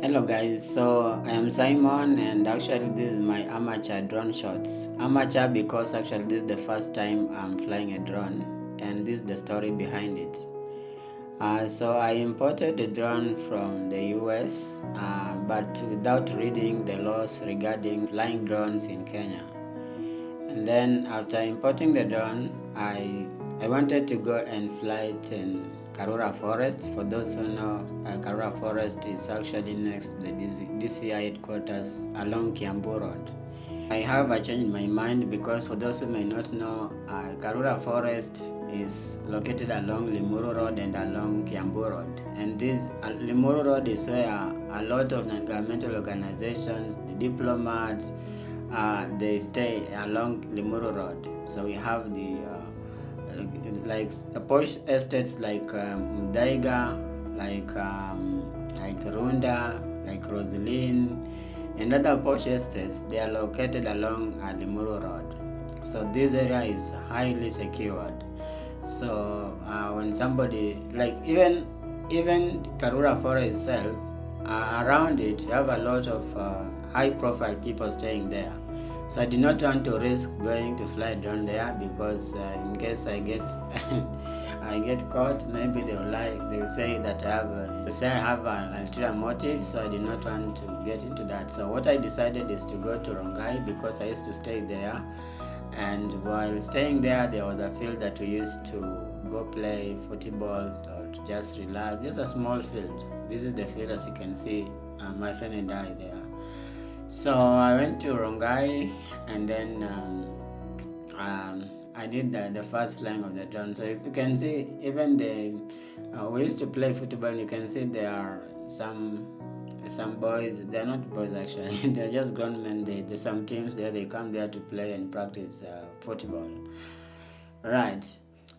Hello guys, so I am Simon and actually this is my amateur drone shots. Amateur because actually this is the first time I'm flying a drone and this is the story behind it. So I imported the drone from the US but without reading the laws regarding flying drones in Kenya. And then after importing the drone, I wanted to go and fly it in Karura Forest. For those who know, Karura Forest is actually next to the DCI headquarters along Kiambu Road. I have changed my mind because for those who may not know, Karura Forest is located along Limuru Road and along Kiambu Road. And this Limuru Road is where a lot of non-governmental organizations, the diplomats, they stay along Limuru Road. So we have the like posh estates like Mudaiga, like Runda, like Rosaline, and other posh estates. They are located along Limuru Road. So this area is highly secured. So when somebody like even Karura Forest itself, around it you have a lot of high-profile people staying there. So I did not want to risk going to fly drone there because in case I get I get caught, maybe they will say that I have an ulterior motive. So I did not want to get into that. So what I decided is to go to Rongai because I used to stay there. And while staying there was a field that we used to go play football or to just relax, just a small field. This is the field, as you can see, my friend and I there. So I went to Rongai and then I did the first flying of the drone. So as you can see, even we used to play football. You can see there are some boys. They're not boys actually. They're just grown men. There's some teams there. They come there to play and practice football. Right.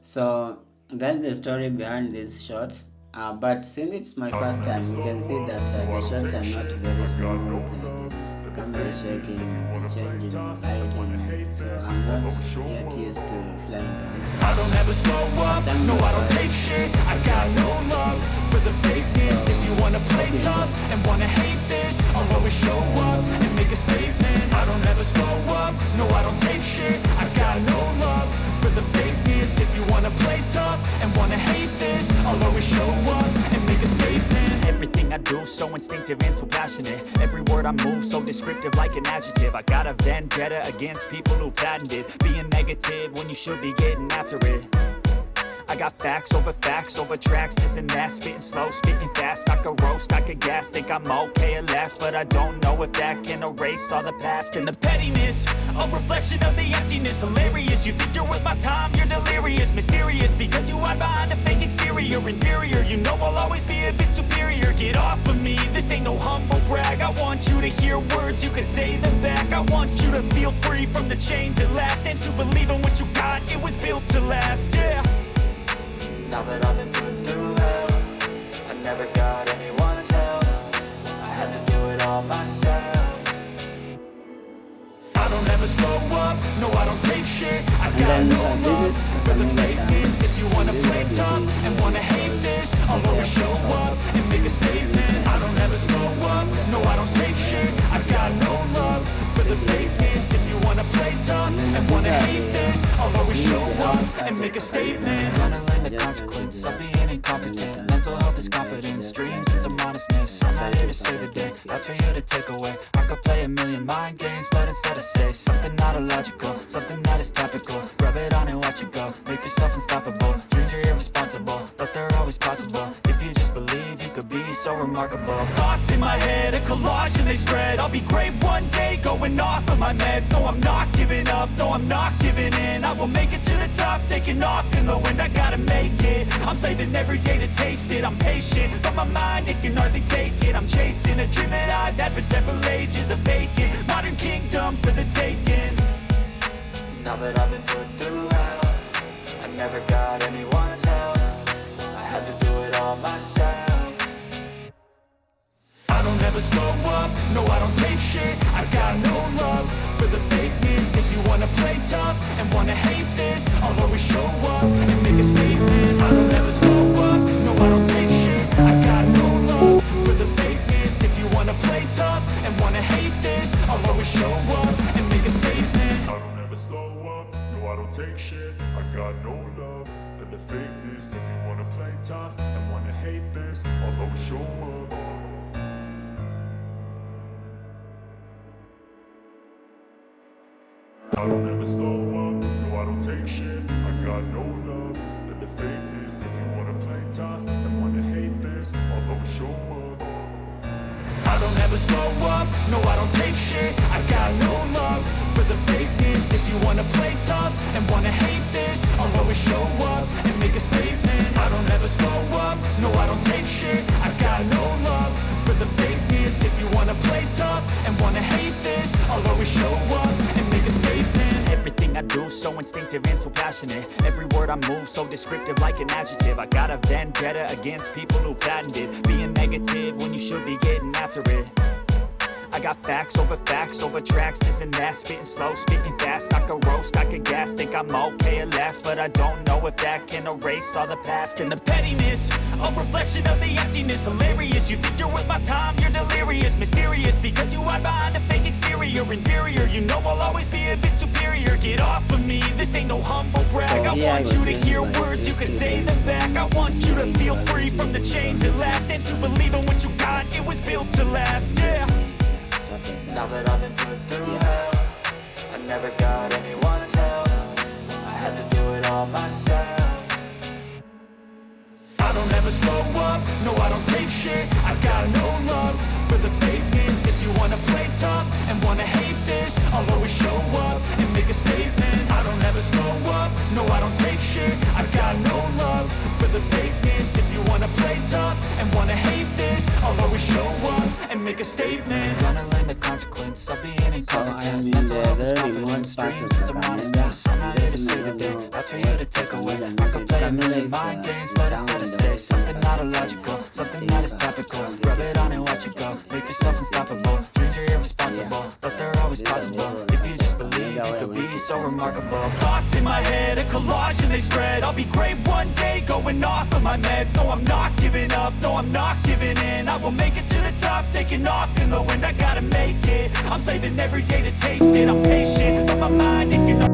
So that's the story behind these shots. But since it's my first time, you can see that the shots are not very smooth. The camera is shaking, changing lighting. So I'm not yet used to flying around. I don't ever slow up, no I don't take shit. I got no love for the fakeness. If you wanna play tough and wanna hate this, I'll always show up and make a statement. I don't ever slow up, no I don't take shit. I got no love for the fakeness. If you wanna play tough and wanna hate this, I'll always show up and make a statement. Everything I do so instinctive and so passionate. Every word I move so descriptive like an adjective. I got a vendetta against people who patented being negative when you should be getting after it. I got facts over tracks, this and that. Spitting slow, spitting fast. I could roast, I could gas. Think I'm okay at last, but I don't know if that can erase all the past. And the pettiness, a reflection of the emptiness. Hilarious, you think you're worth my time, you're delirious. Mysterious, because you hide behind a fake exterior. Inferior, you know I'll always be a bit superior. Get off of me, this ain't no humble brag. I want you to hear words, you can say them back. I want you to feel free from the chains at last, and to believe in what you got, it was built to last, yeah. Now that I've been put through hell, I never got anyone's help. I had to do it all myself. I don't ever slow up, no I don't take shit. I got no love for the fakeness. If you wanna play tough and wanna hate this, I'll always show up and make a statement. I don't ever slow up, no I don't take shit. I got no love for the fakeness. If you wanna play tough and wanna hate this, I'll always show up and make a statement. Gonna learn the consequence of being incompetent. Mental health is confidence, dreams and some honestness. I'm not here to save the day, that's for you to take away. I could play a million mind games, but instead I say something not illogical, something that is topical. Rub it on and watch it go, make yourself unstoppable. Dreams are irresponsible, but they're always possible. If you just believe, you could be so remarkable. Thoughts in my head, a collage and they spread. I'll be great one day, going off of my meds. No, I'm not giving up, no, I'm not giving in. I will make it to the top, taking off in the wind. I gotta make it, I'm saving every day to taste it. I'm patient, but my mind, it can hardly take it. I'm chasing a dream that I've had for several ages. A vacant, modern kingdom for the taking. Now that I've been put through hell, I never got anyone's help. I had to do it all myself. I don't ever slow up, no I don't take shit. I got no love for the fakeness. If you wanna play tough and wanna hate this, I'll always show up and make a statement. I don't ever slow up, no I don't take shit. I got no love for the fakeness. If you take shit. I got no love for the fakeness. If you wanna play tough and wanna hate this, I'll always show up. I don't ever slow up, no I don't take shit. I got no love for the fakeness. If you wanna play tough and wanna hate this, I'll always show up. I don't ever slow up, no I don't take shit. I got no love for the fakeness. If you wanna play tough and wanna hate this, I'll always show up and make a statement. I don't ever slow up, no I don't take shit. I got no love for the fakeness. If you wanna play tough and wanna hate this, I'll always show up and make a statement. Everything I do so instinctive and so passionate. Every word I move so descriptive like an adjective. I got a vendetta against people who patented being negative when you should be getting after it. I got facts over tracks, this and that. Spitting slow, spitting fast, I could roast, I could gas. Think I'm okay at last, but I don't know if that can erase all the past. And the pettiness, a reflection of the emptiness. Hilarious, you think you're worth my time, you're delirious. Mysterious, because you hide behind a fake exterior. Inferior, you know I'll always be a bit superior. Get off of me, this ain't no humble brag. I want you to hear words, you can say them back. I want you to feel free from the chains at last, and to believe in what you got, it was built to last, yeah. Now that I've been put through hell, I never got anyone's help. I had to do it all myself. I don't ever slow up, no I don't take shit. I got no love for the fakeness. If you wanna play tough and wanna hate this, I'll always show up and make a statement. I don't ever slow up, no I don't take shit. I got no love for the fakeness. If you wanna play tough and wanna hate this, I'll always show up and make a statement. Gonna learn the consequence of being incompetent. Mental health is confidence, dreams and some honestness. I'm not here to save the day, that's for you to take away. I could play a million mind games, but instead I say something not illogical, something that is topical. Rub it on and watch it go, make yourself unstoppable. Dreams are irresponsible, but they're always possible. If you just believe, you could be so remarkable. Thoughts in my head, a collage and they spread. I'll be great one day, going off of my meds. No, I'm not giving up, no, I'm not giving in. I will make it to the top, taking off in the wind. I gotta make it, I'm saving every day to taste it. I'm patient, but my mind, it can